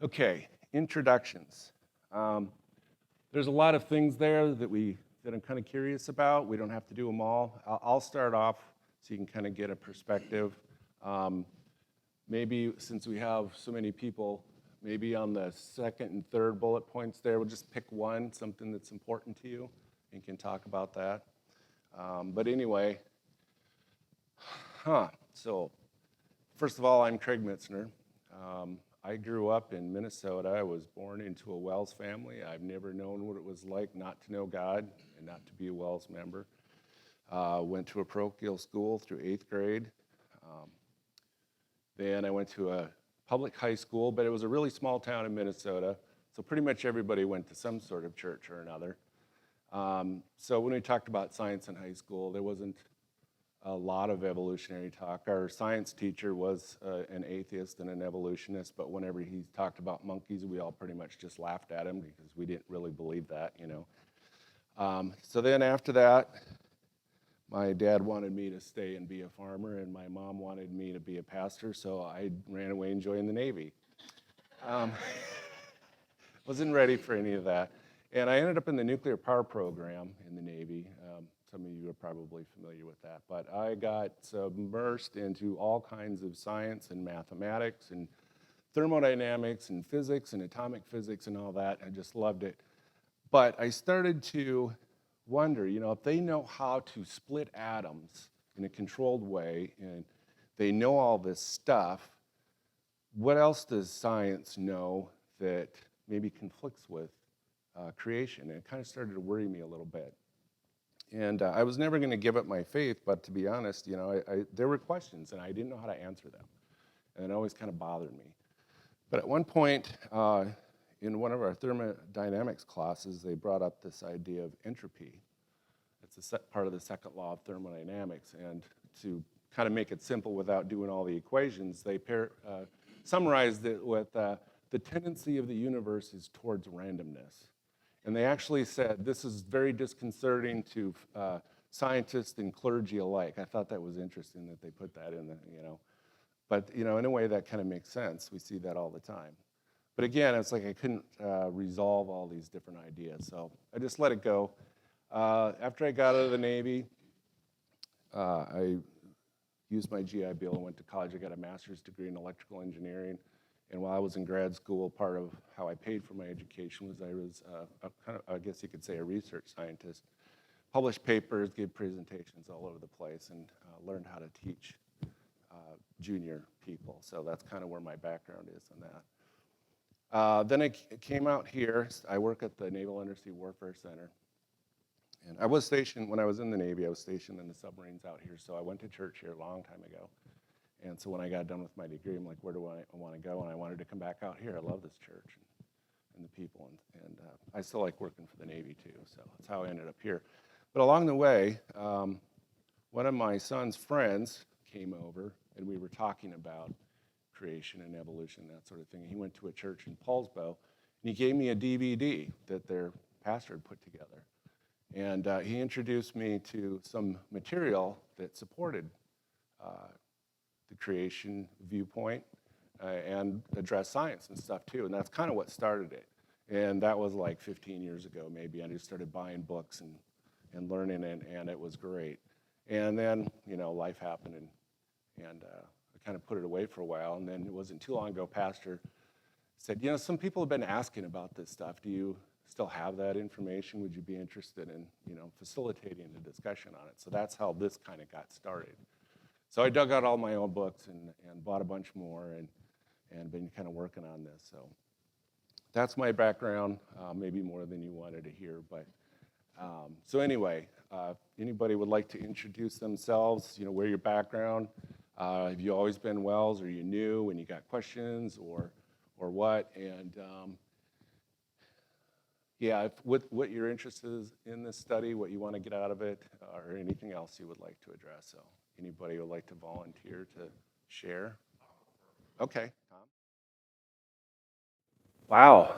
Okay, introductions. There's a lot of things there that I'm kind of curious about. We don't have to do them all. I'll start off so you can kind of get a perspective. Um, Maybe since we have so many people, maybe on the second and third bullet points there, we'll just pick one, something that's important to you, and can talk about that. But anyway, so first of all, I'm Kraig Mitzner. I grew up in Minnesota. I was born into a Wells family. I've never known what it was like not to know God and not to be a Wells member. Went to a parochial school through 8th grade. Um, then I went to a public high school, but it was a really small town in Minnesota, so pretty much everybody went to some sort of church or another. So when we talked about science in high school, there wasn't a lot of evolutionary talk. Our science teacher was an atheist and an evolutionist, but whenever he talked about monkeys, we all pretty much just laughed at him because we didn't really believe that, you know. So then after that, my dad wanted me to stay and be a farmer, and my mom wanted me to be a pastor, so I ran away and joined the Navy. Wasn't ready for any of that. And I ended up in the nuclear power program in the Navy. Some of you are probably familiar with that. But I got submersed into all kinds of science and mathematics and thermodynamics and physics and atomic physics and all that. I just loved it. But I started to wonder, you know, if they know how to split atoms in a controlled way and they know all this stuff, what else does science know that maybe conflicts with creation? And it kind of started to worry me a little bit. And I was never going to give up my faith, but to be honest, you know, there were questions and I didn't know how to answer them. And it always kind of bothered me. But at one point, in one of our thermodynamics classes, they brought up this idea of entropy. It's a part of the second law of thermodynamics. And to kind of make it simple without doing all the equations, they summarized it with the tendency of the universe is towards randomness. And they actually said this is very disconcerting to scientists and clergy alike. I thought that was interesting that they put that in the, you know. But, you know, in a way that kind of makes sense. We see that all the time. But again, it's like I couldn't resolve all these different ideas. So I just let it go. After I got out of the Navy, I used my GI Bill and went to college. I got a master's degree in electrical engineering. And while I was in grad school, part of how I paid for my education was I was I guess you could say, a research scientist. Published papers, gave presentations all over the place, and learned how to teach junior people. So that's kind of where my background is on that. Then I came out here. I work at the Naval Undersea Warfare Center. And I was stationed, when I was in the Navy, I was stationed in the submarines out here. So I went to church here a long time ago. And so when I got done with my degree, I'm like, where do I want to go? And I wanted to come back out here. I love this church and the people. And I still like working for the Navy, too. So that's how I ended up here. But along the way, one of my son's friends came over, and we were talking about creation and evolution, that sort of thing. He went to a church in Paulsbo, and he gave me a DVD that their pastor had put together. And he introduced me to some material that supported the creation viewpoint and address science and stuff too. And that's kind of what started it. And that was like 15 years ago, maybe. I just started buying books and learning it, and it was great. And then, you know, life happened, and I kind of put it away for a while. And then it wasn't too long ago, Pastor said, you know, some people have been asking about this stuff. Do you still have that information? Would you be interested in, you know, facilitating a discussion on it? So that's how this kind of got started. So I dug out all my own books and bought a bunch more and been kind of working on this. So that's my background, maybe more than you wanted to hear. But so anyway, anybody would like to introduce themselves, you know, where your background, have you always been Wells, or you new and you got questions or what? And yeah, what your interest is in this study, what you want to get out of it, or anything else you would like to address. So anybody would like to volunteer to share? Okay, Tom. Wow,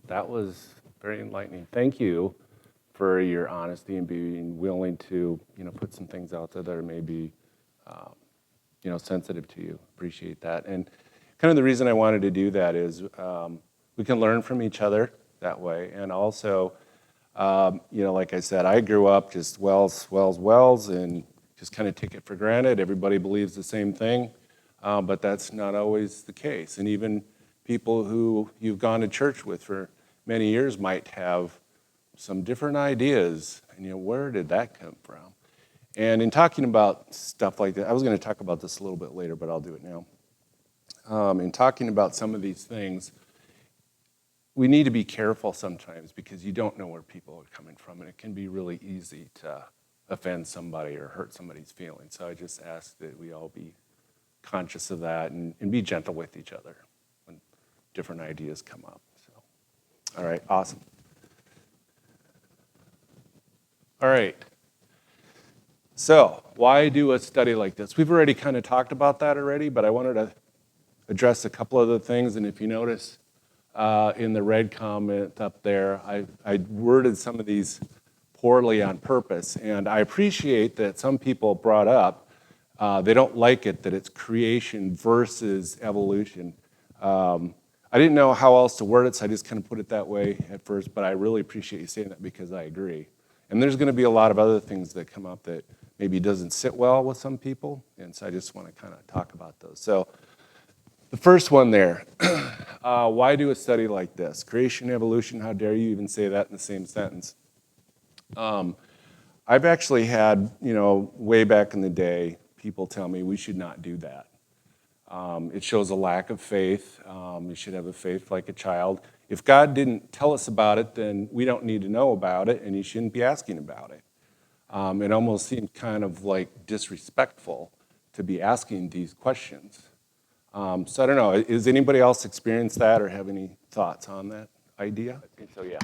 that was very enlightening. Thank you for your honesty and being willing to, you know, put some things out there that are maybe, you know, sensitive to you. Appreciate that. And kind of the reason I wanted to do that is we can learn from each other that way. And also, like I said, I grew up just wells, and just kind of take it for granted. Everybody believes the same thing, but that's not always the case. And even people who you've gone to church with for many years might have some different ideas. And where did that come from? And in talking about stuff like that, I was going to talk about this a little bit later, but I'll do it now. In talking about some of these things, we need to be careful sometimes because you don't know where people are coming from, and it can be really easy to offend somebody or hurt somebody's feelings. So I just ask that we all be conscious of that and be gentle with each other when different ideas come up. So, all right, awesome. All right. So why do a study like this? We've already kind of talked about that already, but I wanted to address a couple other things. And if you notice in the red comment up there, I worded some of these poorly on purpose. And I appreciate that some people brought up, they don't like it, that it's creation versus evolution. I didn't know how else to word it, so I just kind of put it that way at first, but I really appreciate you saying that because I agree. And there's going to be a lot of other things that come up that maybe doesn't sit well with some people, and so I just want to kind of talk about those. So the first one there, why do a study like this? Creation, evolution, how dare you even say that in the same sentence? I've actually had, way back in the day, people tell me we should not do that. It shows a lack of faith. You should have a faith like a child. If God didn't tell us about it, then we don't need to know about it, and you shouldn't be asking about it. It almost seemed kind of like disrespectful to be asking these questions. So I don't know, has anybody else experienced that or have any thoughts on that idea? I think so, yeah.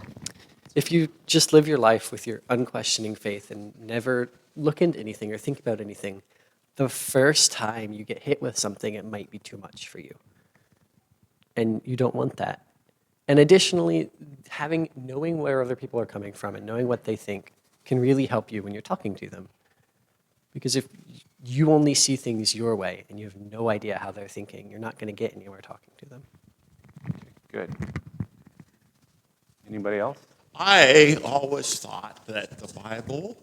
If you just live your life with your unquestioning faith and never look into anything or think about anything, the first time you get hit with something, it might be too much for you. And you don't want that. And additionally, knowing where other people are coming from and knowing what they think can really help you when you're talking to them. Because if you only see things your way and you have no idea how they're thinking, you're not going to get anywhere talking to them. Okay, good. Anybody else? I always thought that the Bible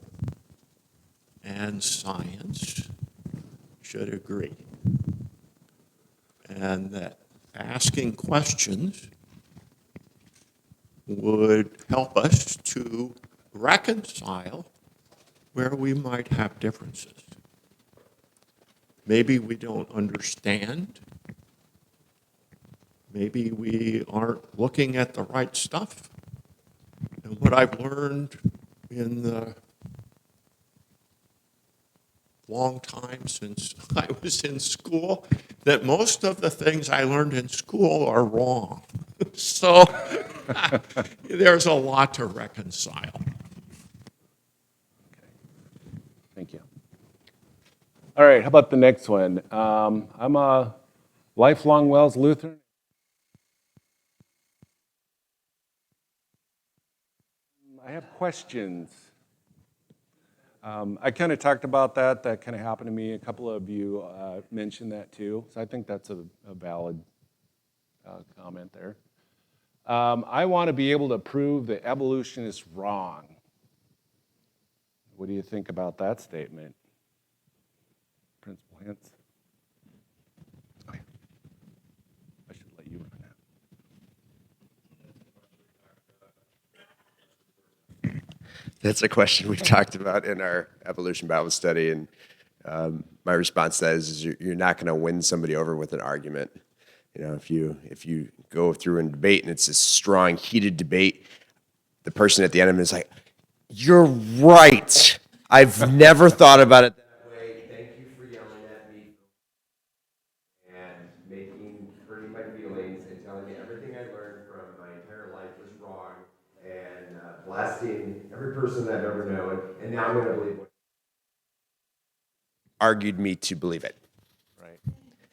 and science should agree, and that asking questions would help us to reconcile where we might have differences. Maybe we don't understand. Maybe we aren't looking at the right stuff. And what I've learned in the long time since I was in school, that most of the things I learned in school are wrong. So there's a lot to reconcile. Thank you. All right, how about the next one? I'm a lifelong Wells Lutheran. I have questions. I kind of talked about that. That kind of happened to me. A couple of you mentioned that too. So I think that's a valid comment there. I want to be able to prove that evolution is wrong. What do you think about that statement? Principal Hintz? Oh, yeah. I should let you run that. That's a question we've talked about in our evolution Bible study, and my response to that is you're not going to win somebody over with an argument. If you go through and debate, and it's a strong, heated debate, the person at the end of it is like, "You're right. I've never thought about it that way. Thank you for yelling at me and hurting my feelings and telling me everything I learned from my entire life was wrong and blasting every person I've ever known, and now I'm going to believe what argued me to believe it." Right.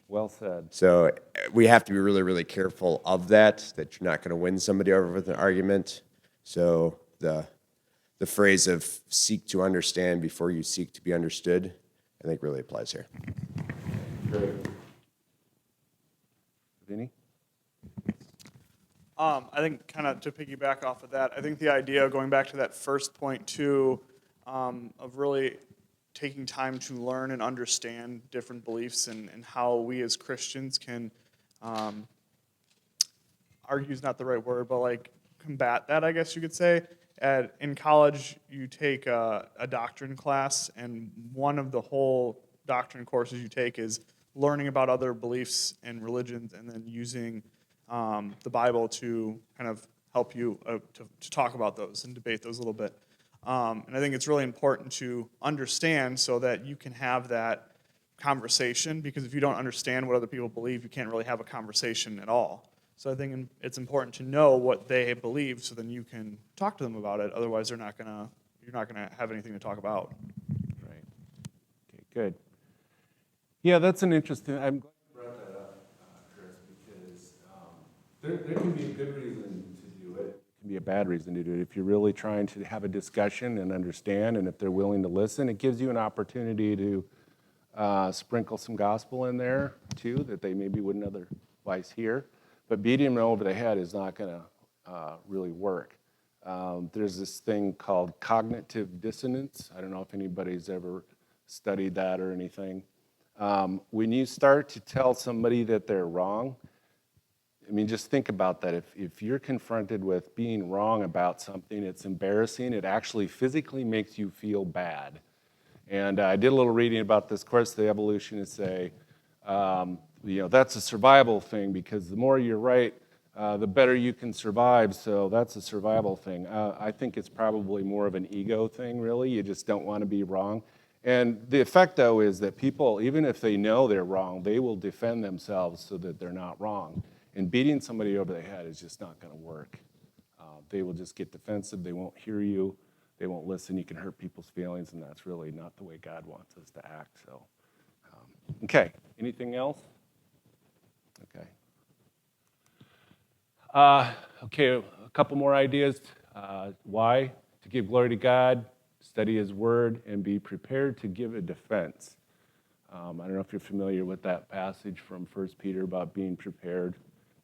Well said. So we have to be really, really careful of that you're not going to win somebody over with an argument. So the phrase of seek to understand before you seek to be understood, I think really applies here. Great. Vinny? I think kind of to piggyback off of that, I think the idea, going back to that first point too, of really taking time to learn and understand different beliefs and how we as Christians can, argue is not the right word, but like combat that, I guess you could say. In college, you take a doctrine class, and one of the whole doctrine courses you take is learning about other beliefs and religions, and then using the Bible to kind of help you to talk about those and debate those a little bit. And I think it's really important to understand so that you can have that conversation, because if you don't understand what other people believe, you can't really have a conversation at all. So I think it's important to know what they believe, so then you can talk to them about it. Otherwise, you're not gonna have anything to talk about. Right. Okay, good. Yeah, that's an interesting, I'm glad you brought that up, Chris, because there can be a good reason to do it. It can be a bad reason to do it. If you're really trying to have a discussion and understand, and if they're willing to listen, it gives you an opportunity to sprinkle some gospel in there too that they maybe wouldn't otherwise hear. But beating them over the head is not going to really work. There's this thing called cognitive dissonance. I don't know if anybody's ever studied that or anything. When you start to tell somebody that they're wrong, I mean, just think about that. If you're confronted with being wrong about something, it's embarrassing. It actually physically makes you feel bad. And I did a little reading about this. Of course, the evolutionists say, that's a survival thing, because the more you're right, the better you can survive. So that's a survival thing. I think it's probably more of an ego thing, really. You just don't want to be wrong. And the effect, though, is that people, even if they know they're wrong, they will defend themselves so that they're not wrong. And beating somebody over the head is just not going to work. They will just get defensive. They won't hear you. They won't listen. You can hurt people's feelings, and that's really not the way God wants us to act. So, okay. Anything else? Okay. Okay, a couple more ideas. Why? To give glory to God, study His Word, and be prepared to give a defense. I don't know if you're familiar with that passage from 1 Peter about being prepared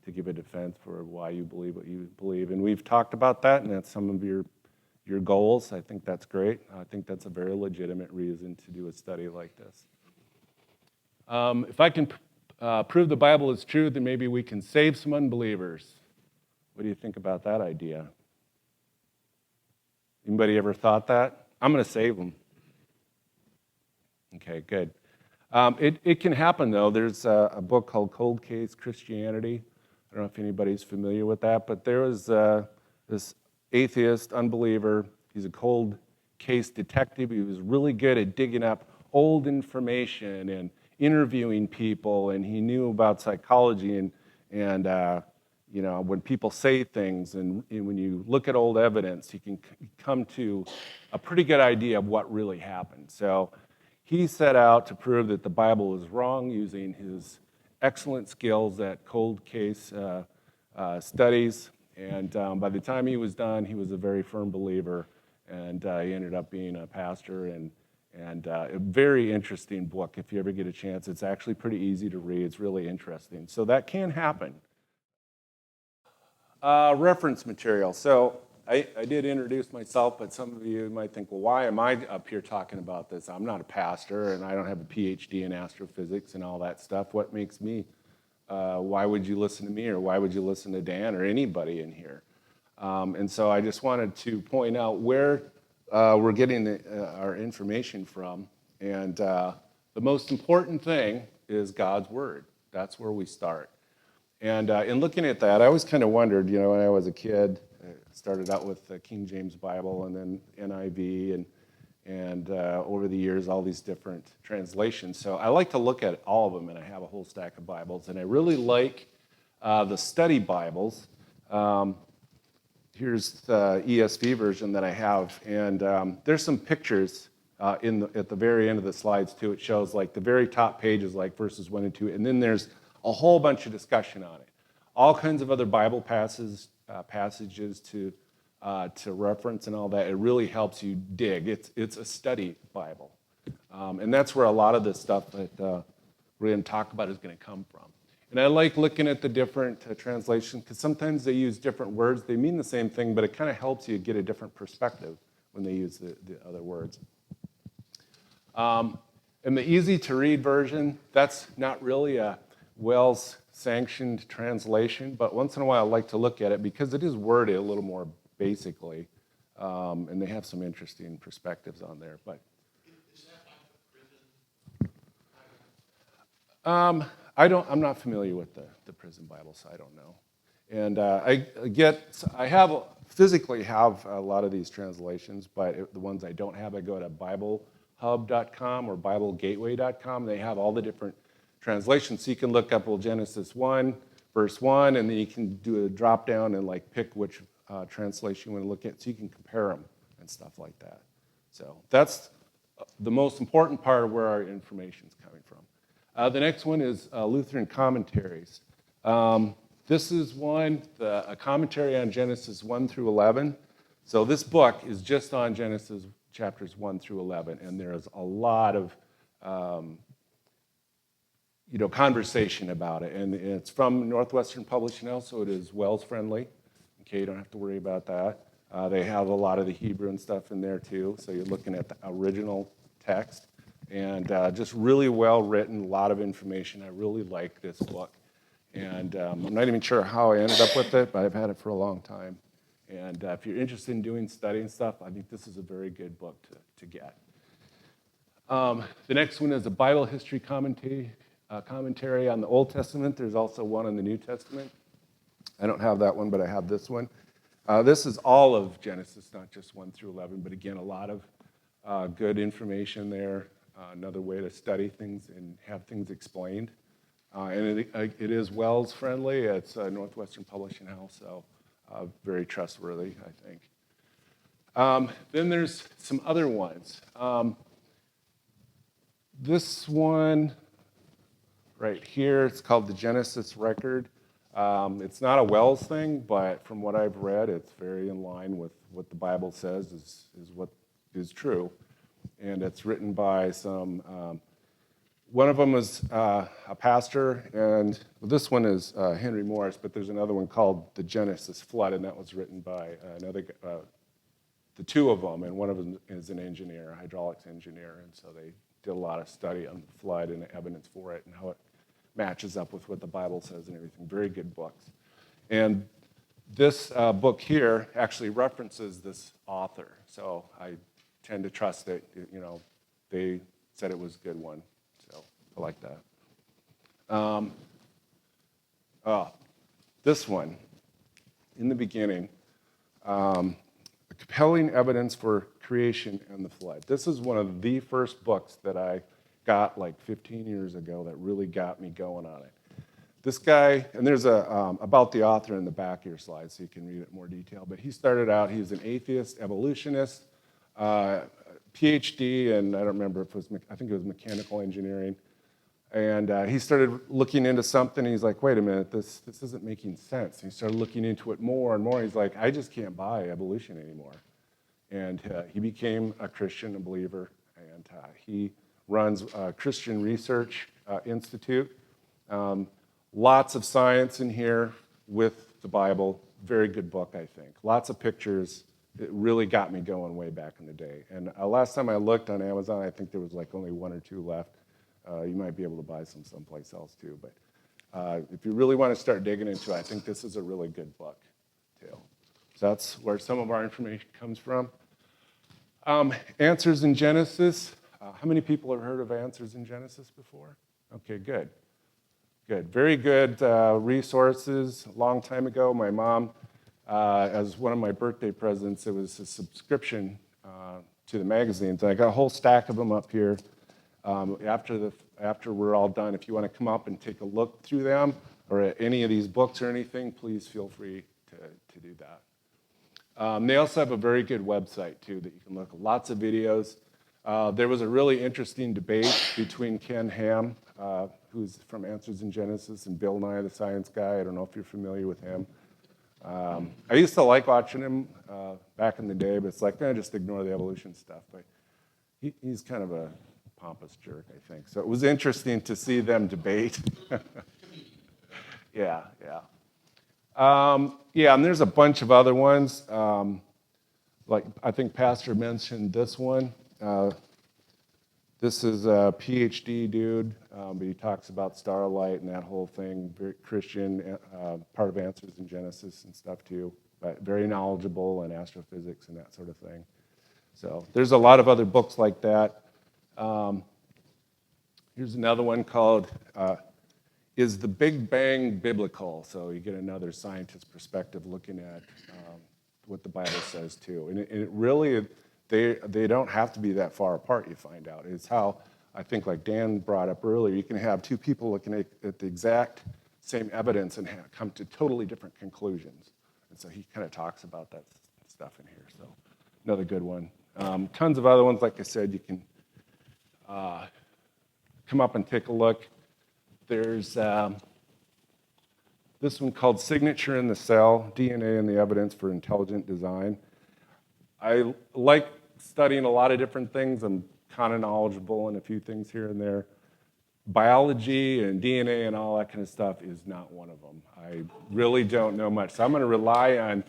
to give a defense for why you believe what you believe. And we've talked about that, and that's some of your goals. I think that's great. I think that's a very legitimate reason to do a study like this. If I can prove the Bible is true, then maybe we can save some unbelievers. What do you think about that idea? Anybody ever thought that? I'm going to save them. Okay, good. It can happen, though. There's a book called Cold Case Christianity. I don't know if anybody's familiar with that, but there was this atheist, unbeliever. He's a cold case detective. He was really good at digging up old information and interviewing people, and he knew about psychology and when people say things, and when you look at old evidence, you can come to a pretty good idea of what really happened. So he set out to prove that the Bible was wrong using his excellent skills at cold case studies. And by the time he was done, he was a very firm believer, and he ended up being a pastor. And a very interesting book. If you ever get a chance, it's actually pretty easy to read. It's really interesting. So that can happen. Reference material. So I did introduce myself, but some of you might think, well, why am I up here talking about this? I'm not a pastor, and I don't have a PhD in astrophysics and all that stuff. What makes me? Why would you listen to me, or why would you listen to Dan or anybody in here? And so I just wanted to point out where we're getting our information from. And the most important thing is God's Word. That's where we start. And in looking at that, I always kind of wondered, when I was a kid, I started out with the King James Bible and then NIV, and over the years, all these different translations. So I like to look at all of them, and I have a whole stack of Bibles. And I really like the study Bibles. Here's the ESV version that I have, and there's some pictures at the very end of the slides too. It shows like the very top pages, like verses 1 and 2, and then there's a whole bunch of discussion on it. All kinds of other Bible passages to reference and all that. It really helps you dig. It's a study Bible, and that's where a lot of this stuff that we're going to talk about is going to come from. And I like looking at the different translations because sometimes they use different words. They mean the same thing, but it kind of helps you get a different perspective when they use the other words. And the easy-to-read version, that's not really a Wells-sanctioned translation, but once in a while I like to look at it because it is worded a little more basically, and they have some interesting perspectives on there. But I'm not familiar with the prison Bible, so I don't know. And I physically have a lot of these translations, but the ones I don't have, I go to BibleHub.com or BibleGateway.com. They have all the different translations, so you can look up Genesis 1, verse 1, and then you can do a drop down and like pick which translation you want to look at, so you can compare them and stuff like that. So that's the most important part of where our information is coming from. The next one is Lutheran commentaries. This is a commentary on Genesis 1 through 11. So this book is just on Genesis chapters 1 through 11, and there is a lot of conversation about it. And it's from Northwestern Publishing House, so it is Wells friendly. Okay, you don't have to worry about that. They have a lot of the Hebrew and stuff in there too, so you're looking at the original text. And just really well written, a lot of information. I really like this book. And I'm not even sure how I ended up with it, but I've had it for a long time. And if you're interested in studying stuff, I think this is a very good book to get. The next one is a Bible history commentary on the Old Testament. There's also one on the New Testament. I don't have that one, but I have this one. This is all of Genesis, not just 1 through 11, but again, a lot of good information there. Another way to study things and have things explained. And it is Wells friendly. It's Northwestern Publishing House, so very trustworthy, I think. Then there's some other ones. This one right here, it's called the Genesis Record. It's not a Wells thing, but from what I've read, it's very in line with what the Bible says is what is true. And it's written by one of them was a pastor, and this one is Henry Morris, but there's another one called The Genesis Flood, and that was written by the two of them, and one of them is an engineer, a hydraulics engineer, and so they did a lot of study on the flood and the evidence for it and how it matches up with what the Bible says and everything. Very good books. And this book here actually references this author, so I tend to trust it. They said it was a good one, so I like that. This one, in the beginning, compelling evidence for creation and the flood. This is one of the first books that I got like 15 years ago that really got me going on it. This guy, and there's about the author in the back of your slide, so you can read it in more detail. But he started out, he was an atheist, evolutionist, PhD, and I don't remember if I think it was mechanical engineering. And he started looking into something. He's like, wait a minute, this isn't making sense. And he started looking into it more and more. He's like, I just can't buy evolution anymore. And he became a Christian, a believer, and he runs a Christian Research Institute. Lots of science in here with the Bible. Very good book, I think. Lots of pictures. It really got me going way back in the day. And last time I looked on Amazon, I think there was like only 1 or 2 left. You might be able to buy some someplace else too. But if you really want to start digging into it, I think this is a really good book too. So that's where some of our information comes from. Answers in Genesis. How many people have heard of Answers in Genesis before? Okay, good. Good. Very good resources. A long time ago, my mom, as one of my birthday presents, it was a subscription to the magazines. And I got a whole stack of them up here. After we're all done, if you want to come up and take a look through them or at any of these books or anything, please feel free to do that. They also have a very good website, too, that you can look at. Lots of videos. There was a really interesting debate between Ken Ham, who's from Answers in Genesis, and Bill Nye, the science guy. I don't know if you're familiar with him. I used to like watching him back in the day, but it's like, just ignore the evolution stuff. But he's kind of a pompous jerk, I think. So it was interesting to see them debate. Yeah, yeah. Yeah, and there's a bunch of other ones. Like I think Pastor mentioned this one. This is a PhD dude, but he talks about starlight and that whole thing. Very Christian, part of Answers in Genesis and stuff too. But very knowledgeable in astrophysics and that sort of thing. So there's a lot of other books like that. Here's another one called "Is the Big Bang Biblical?" So you get another scientist perspective looking at what the Bible says too. And it really, they don't have to be that far apart, you find out. It's how, I think like Dan brought up earlier, you can have two people looking at the exact same evidence and come to totally different conclusions. And so he kind of talks about that stuff in here. So another good one. Tons of other ones, like I said, you can come up and take a look. There's this one called Signature in the Cell, DNA and the Evidence for Intelligent Design. I like studying a lot of different things. I'm kind of knowledgeable in a few things here and there. Biology and DNA and all that kind of stuff is not one of them. I really don't know much. So I'm going to rely on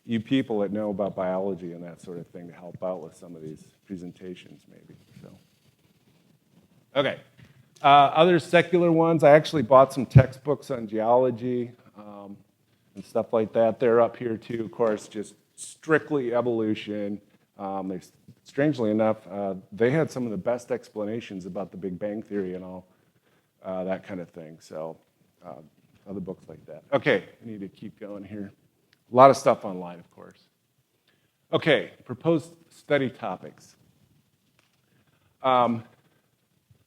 you people that know about biology and that sort of thing to help out with some of these presentations maybe. So, okay. Other secular ones, I actually bought some textbooks on geology and stuff like that. They're up here too, of course, just strictly evolution. Strangely enough, they had some of the best explanations about the Big Bang Theory and all that kind of thing. So other books like that. Okay, I need to keep going here. A lot of stuff online, of course. Okay, proposed study topics.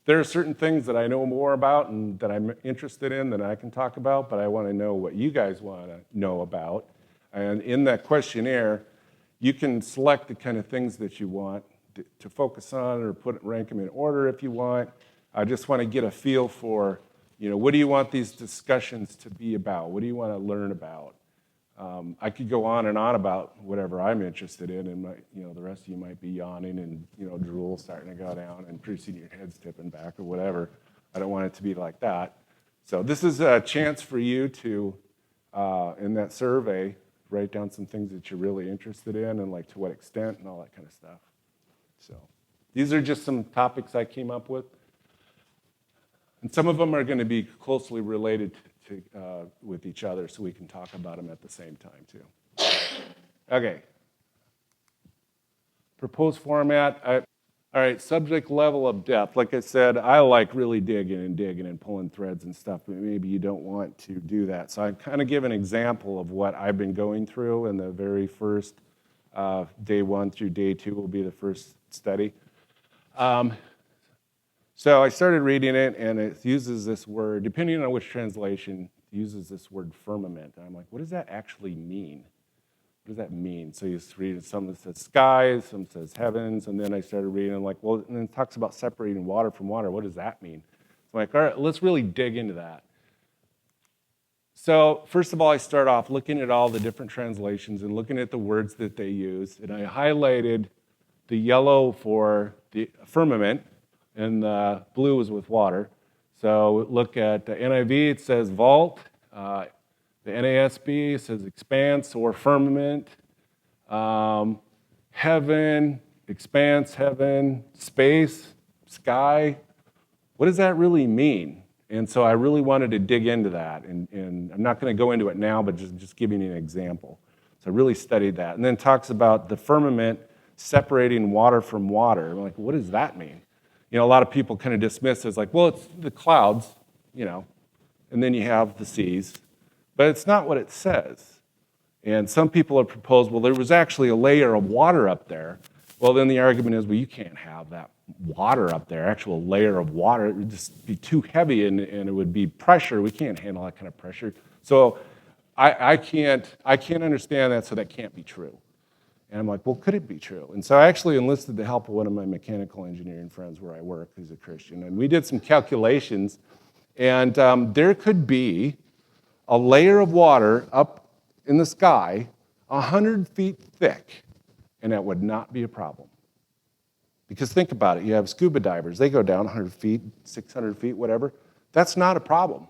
There are certain things that I know more about and that I'm interested in that I can talk about, but I want to know what you guys want to know about. And in that questionnaire, you can select the kind of things that you want to focus on or rank them in order if you want. I just want to get a feel for, what do you want these discussions to be about? What do you want to learn about? I could go on and on about whatever I'm interested in, and the rest of you might be yawning and drool starting to go down, and pretty soon your head's tipping back or whatever. I don't want it to be like that. So this is a chance for you to, in that survey, write down some things that you're really interested in, and like to what extent, and all that kind of stuff. So these are just some topics I came up with, and some of them are going to be closely related with each other, so we can talk about them at the same time too. Okay. Proposed format. All right, subject level of depth. Like I said, I like really digging and pulling threads and stuff, but maybe you don't want to do that. So I kind of give an example of what I've been going through in the very first day 1 through day 2 will be the first study. So I started reading it, and it uses this word, depending on which translation, it uses this word firmament. And I'm like, what does that actually mean? What does that mean? So you read some that says skies, some says heavens, and then I started reading, and like, well, and then it talks about separating water from water. What does that mean? So I'm like, all right, let's really dig into that. So first of all, I start off looking at all the different translations and looking at the words that they use, and I highlighted the yellow for the firmament, and the blue is with water. So look at the NIV, it says vault. The NASB says expanse or firmament. Heaven, expanse, heaven, space, sky. What does that really mean? And so I really wanted to dig into that. And I'm not going to go into it now, but just giving you an example. So I really studied that. And then talks about the firmament separating water from water. I'm like, what does that mean? A lot of people kind of dismiss it as like, well, it's the clouds, and then you have the seas. But it's not what it says. And some people have proposed, well, there was actually a layer of water up there. Well, then the argument is, well, you can't have that water up there, actual layer of water. It would just be too heavy, and it would be pressure. We can't handle that kind of pressure. So I can't understand that, so that can't be true. And I'm like, well, could it be true? And so I actually enlisted the help of one of my mechanical engineering friends where I work, who's a Christian. And we did some calculations, and there could be a layer of water up in the sky 100 feet thick, and that would not be a problem. Because think about it. You have scuba divers. They go down 100 feet, 600 feet, whatever. That's not a problem.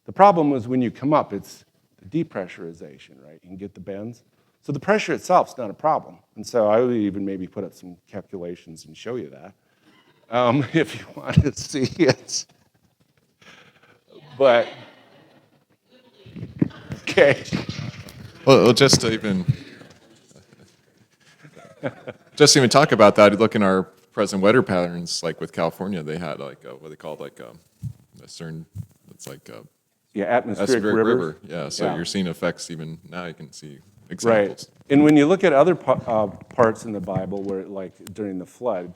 The problem is when you come up, it's the depressurization, right? You can get the bends. So the pressure itself is not a problem. And so I would even maybe put up some calculations and show you that if you want to see it. But, okay. Well, just to even talk about that, look in our present weather patterns, like with California, they had like what they called like a certain, it's like a Yeah, atmospheric atmospheric rivers. river. Yeah, so Yeah. you're seeing effects even now. You can see Right. examples. And when you look at other parts in the Bible where, like during the flood,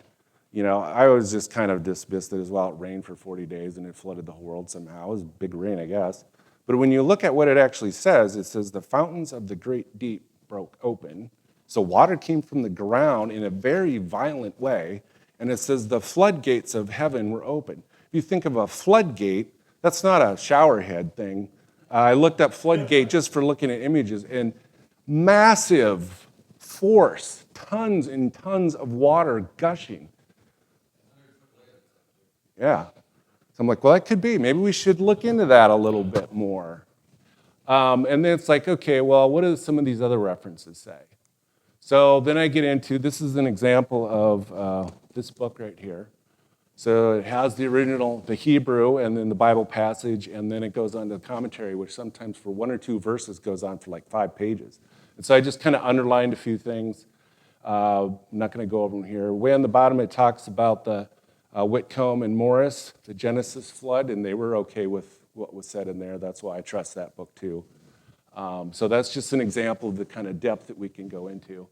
you know, I was just kind of dismissed it as well. It rained for 40 days and it flooded the whole world somehow. It was big rain, I guess. But when you look at what it actually says, it says the fountains of the great deep broke open. So water came from the ground in a very violent way. And it says the floodgates of heaven were open. If you think of a floodgate, that's not a shower head thing. I looked up floodgate just for looking at images, and massive force, tons and tons of water gushing. Yeah. So I'm like, well, that could be. Maybe we should look into that a little bit more. And then it's like, okay, well, what do some of these other references say? So then I get into, this is an example of this book right here. So it has the original, the Hebrew, and then the Bible passage, and then it goes on to the commentary, which sometimes for 1 or 2 verses goes on for like 5 pages. And so I just kind of underlined a few things. I'm not going to go over them here. Way on the bottom, it talks about the Whitcomb and Morris, the Genesis flood, and they were okay with what was said in there. That's why I trust that book too. So that's just an example of the kind of depth that we can go into.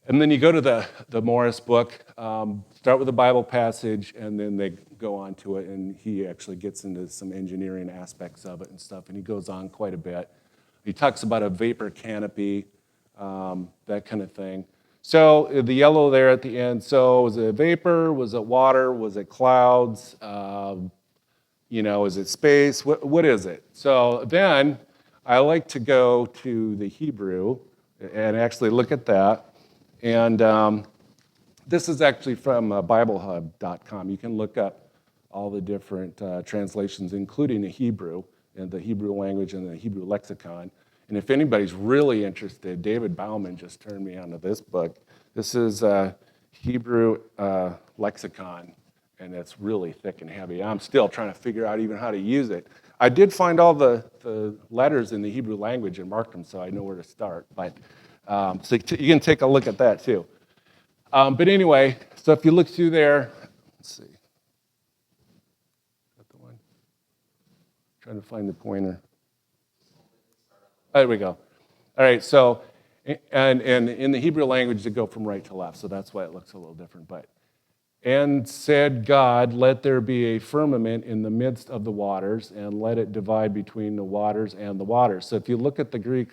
And then you go to the Morris book, start with the Bible passage, and then they go on to it, and he actually gets into some engineering aspects of it and stuff, and he goes on quite a bit. He talks about a vapor canopy, that kind of thing. So the yellow there at the end, so was it vapor, was it water, was it clouds, is it space, what is it? So then I like to go to the Hebrew and actually look at that. And this is actually from BibleHub.com. You can look up all the different translations, including the Hebrew, and the Hebrew language and the Hebrew lexicon. And if anybody's really interested, David Bauman just turned me onto this book. This is Hebrew lexicon, and it's really thick and heavy. I'm still trying to figure out even how to use it. I did find all the letters in the Hebrew language and marked them, so I know where to start. But so you can take a look at that too. But anyway, so if you look through there, let's see. Is that the one? Trying to find the pointer. There we go. All right, so, and in the Hebrew language, they go from right to left, so that's why it looks a little different. But, and said God, let there be a firmament in the midst of the waters, and let it divide between the waters and the waters. So if you look at the Greek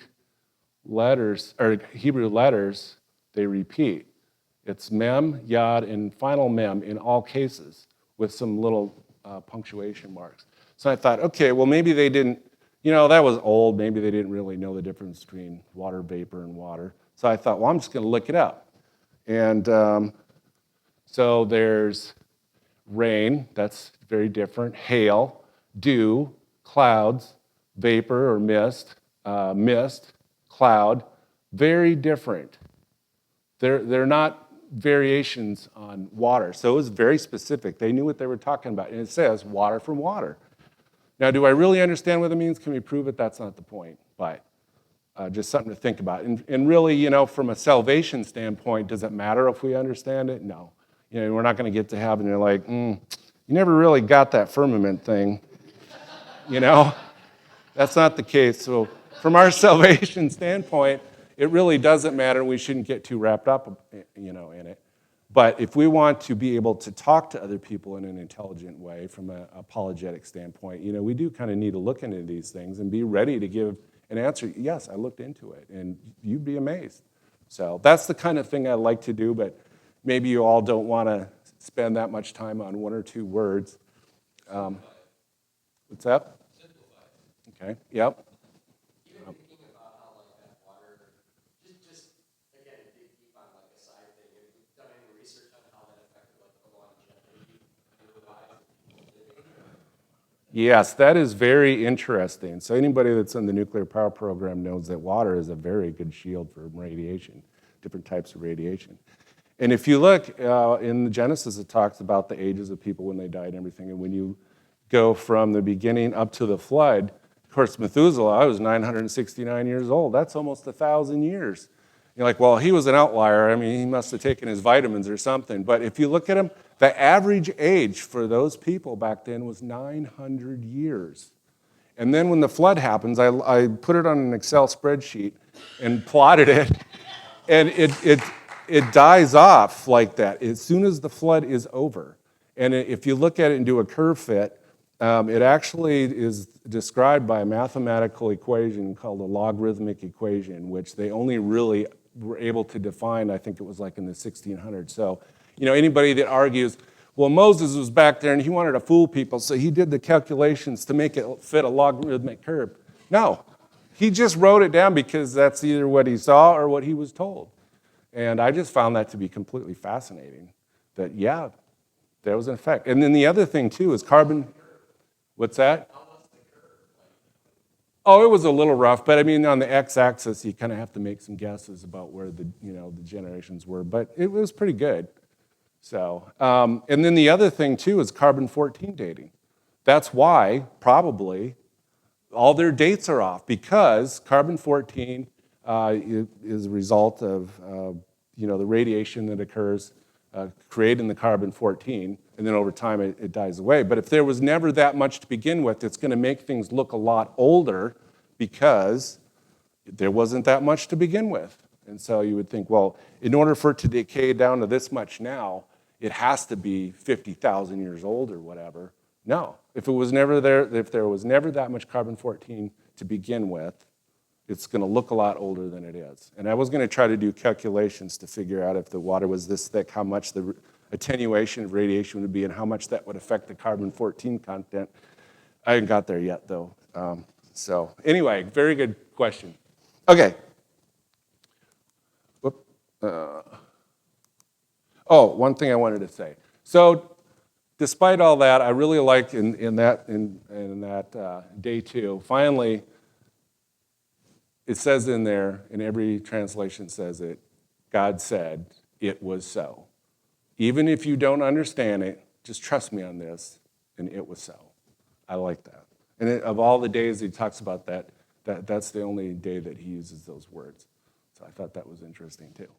letters, or Hebrew letters, they repeat. It's mem, yod, and final mem in all cases with some little punctuation marks. So I thought, okay, well, maybe they didn't, that was old. Maybe they didn't really know the difference between water vapor and water. So I thought, well, I'm just going to look it up. And so there's rain, that's very different, hail, dew, clouds, vapor or mist, cloud, very different. They're not variations on water. So it was very specific. They knew what they were talking about. And it says water from water. Now, do I really understand what it means? Can we prove it? That's not the point. But just something to think about. And really, from a salvation standpoint, does it matter if we understand it? No. We're not going to get to heaven and you're like, you never really got that firmament thing. That's not the case. So from our salvation standpoint, it really doesn't matter. We shouldn't get too wrapped up, in it. But if we want to be able to talk to other people in an intelligent way from an apologetic standpoint, we do kind of need to look into these things and be ready to give an answer. Yes, I looked into it, and you'd be amazed. So that's the kind of thing I like to do, but maybe you all don't want to spend that much time on 1 or 2 words. What's that? Okay, yep. Even thinking about how that water, just again, dig deep on a side thing. Have you done any research on how that affected the longevity and the lives of people living here? Yes, that is very interesting. So anybody that's in the nuclear power program knows that water is a very good shield for radiation, different types of radiation. And if you look in Genesis, it talks about the ages of people when they died and everything. And when you go from the beginning up to the flood, of course, Methuselah was 969 years old. That's almost 1,000 years. You're like, well, he was an outlier. I mean, he must have taken his vitamins or something. But if you look at him, the average age for those people back then was 900 years. And then when the flood happens, I put it on an Excel spreadsheet and plotted it, and it dies off like that as soon as the flood is over. And if you look at it and do a curve fit, it actually is described by a mathematical equation called a logarithmic equation, which they only really were able to define, I think it was like in the 1600s. So, anybody that argues, well, Moses was back there and he wanted to fool people, so he did the calculations to make it fit a logarithmic curve. No, he just wrote it down because that's either what he saw or what he was told. And I just found that to be completely fascinating, that, yeah, there was an effect. And then the other thing, too, is carbon. What's that? Oh, it was a little rough, but I mean, on the x-axis, you kind of have to make some guesses about where the generations were, but it was pretty good. So, and then the other thing, too, is carbon-14 dating. That's why, probably, all their dates are off, because carbon-14 is a result of the radiation that occurs creating the carbon-14, and then over time it dies away. But if there was never that much to begin with, it's going to make things look a lot older because there wasn't that much to begin with. And so you would think, well, in order for it to decay down to this much now, it has to be 50,000 years old or whatever. No, if there was never that much carbon-14 to begin with, it's going to look a lot older than it is. And I was going to try to do calculations to figure out if the water was this thick, how much the attenuation of radiation would be and how much that would affect the carbon-14 content. I haven't got there yet, though. So anyway, very good question. Okay. One thing I wanted to say. So despite all that, I really liked in that day 2, finally, it says in there, and every translation says it, God said, it was so. Even if you don't understand it, just trust me on this, and it was so. I like that. And of all the days he talks about that's the only day that he uses those words. So I thought that was interesting too.